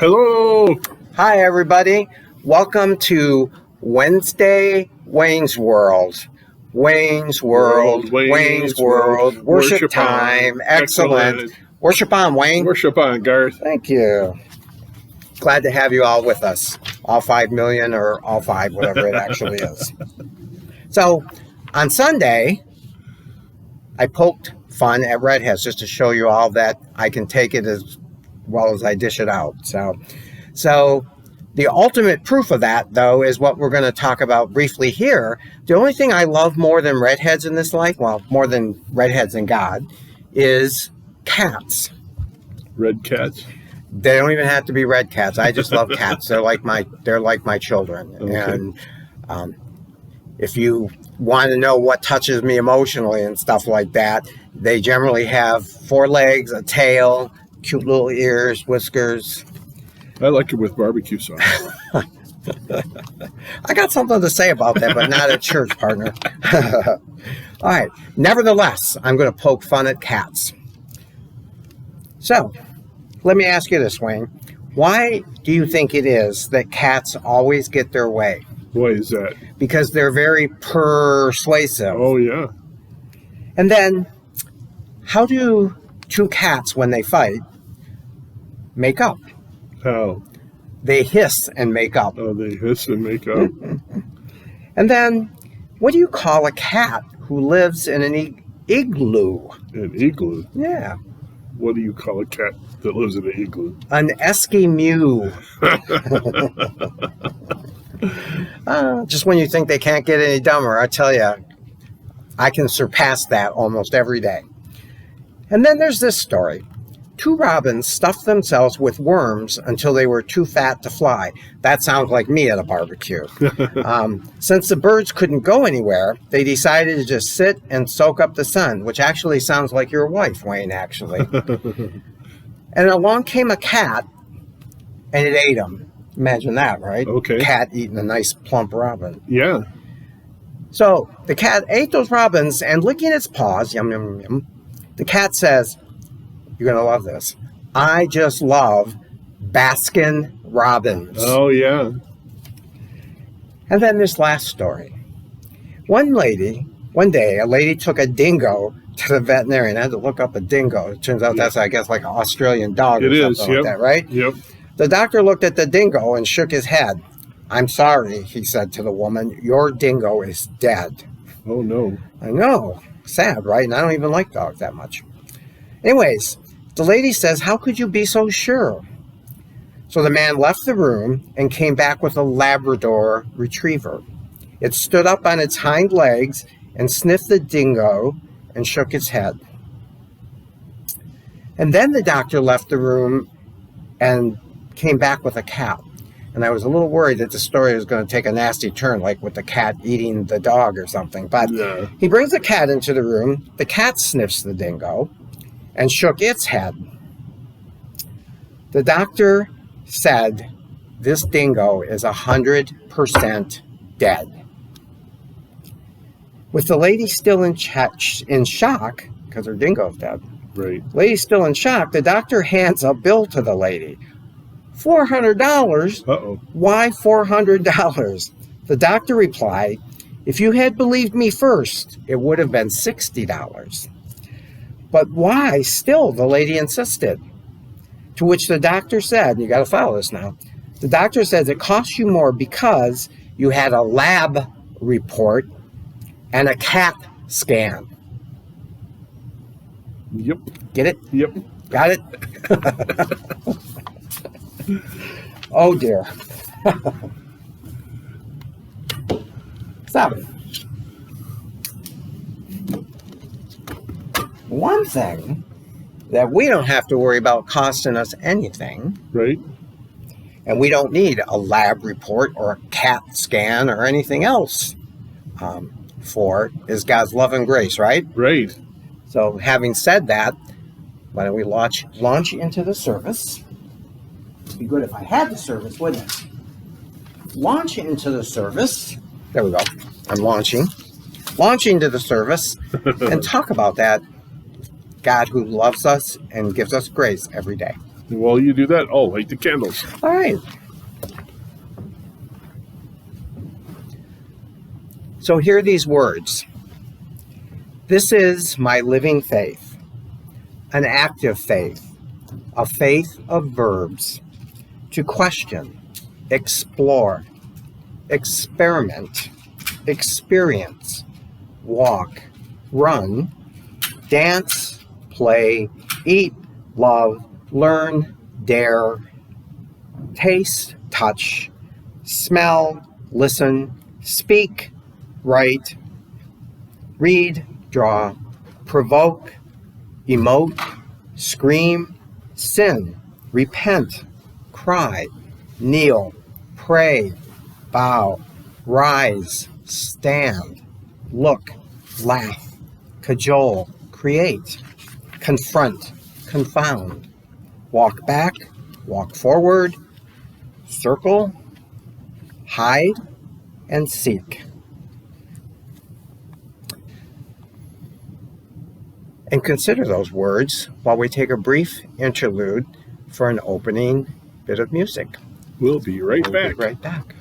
Hello. Hi, everybody. Welcome to Wednesday Wayne's World. Wayne's World. Worship time. Excellent. Worship on, Wayne. Worship on, Garth. Thank you. Glad to have you all with us. All 5 million or all 5, whatever it actually is. So, on Sunday, I poked fun at Redheads just to show you all that I can take it as well as I dish it out. So the ultimate proof of that, though, is what we're going to talk about briefly here. The only thing I love more than redheads in this life, well, more than redheads and God, is cats. Red cats? They don't even have to be red cats. I just love cats. They're like my children. Okay. And if you want to know what touches me emotionally and stuff like that, they generally have 4 legs, a tail, cute little ears, whiskers. I like it with barbecue sauce. I got something to say about that, but not at church, partner. All right. Nevertheless, I'm going to poke fun at cats. So, let me ask you this, Wayne. Why do you think it is that cats always get their way? Why is that? Because they're very persuasive. Oh, yeah. And then, how do 2 cats, when they fight, make up? How? They hiss and make up. Oh, they hiss and make up. And then, what do you call a cat who lives in an igloo? An igloo? Yeah. What do you call a cat that lives in an igloo? An Eskimo. Just when you think they can't get any dumber, I tell you, I can surpass that almost every day. And then there's this story. 2 robins stuffed themselves with worms until they were too fat to fly. That sounds like me at a barbecue. Since the birds couldn't go anywhere, they decided to just sit and soak up the sun, which actually sounds like your wife, Wayne, actually. And along came a cat, and it ate them. Imagine that, right? Okay. Cat eating a nice plump robin. Yeah. So the cat ate those robins, and licking its paws, yum, yum, yum, the cat says, you're going to love this, I just love Baskin Robbins. Oh, yeah. And then this last story. One day, a lady took a dingo to the veterinarian. I had to look up a dingo. It turns out that's, I guess, like an Australian dog or something like that, right? Yep. The doctor looked at the dingo and shook his head. I'm sorry, he said to the woman, your dingo is dead. Oh, no. I know. Sad, right? And I don't even like dogs that much. Anyways, the lady says, how could you be so sure? So the man left the room and came back with a Labrador retriever. It stood up on its hind legs and sniffed the dingo and shook its head. And then the doctor left the room and came back with a cat. And I was a little worried that the story was going to take a nasty turn, like with the cat eating the dog or something. But he brings the cat into the room. The cat sniffs the dingo and shook its head. The doctor said, this dingo is 100% dead. With the lady still in shock, because her dingo's dead. Right. Lady still in shock, the doctor hands a bill to the lady. $400? Uh-oh. Why $400? The doctor replied, if you had believed me first, it would have been $60. But why still? The lady insisted. To which the doctor said, you got to follow this now. The doctor says it costs you more because you had a lab report and a CAT scan. Yep. Get it? Yep. Got it? Oh dear. So, one thing that we don't have to worry about costing us anything, right? And we don't need a lab report or a CAT scan or anything else for is God's love and grace, right? Right. So, having said that, why don't we launch into the service? It'd be good if I had the service, wouldn't it? Launch into the service. There we go. I'm launching to the service and talk about that God who loves us and gives us grace every day. And while you do that, I'll light the candles. All right. So hear these words. This is my living faith, an active faith, a faith of verbs, to question, explore, experiment, experience, walk, run, dance, play, eat, love, learn, dare, taste, touch, smell, listen, speak, write, read, draw, provoke, emote, scream, sin, repent, cry, kneel, pray, bow, rise, stand, look, laugh, cajole, create, confront, confound, walk back, walk forward, circle, hide, and seek. And consider those words while we take a brief interlude for an opening bit of music. We'll be right We'll back. be right back.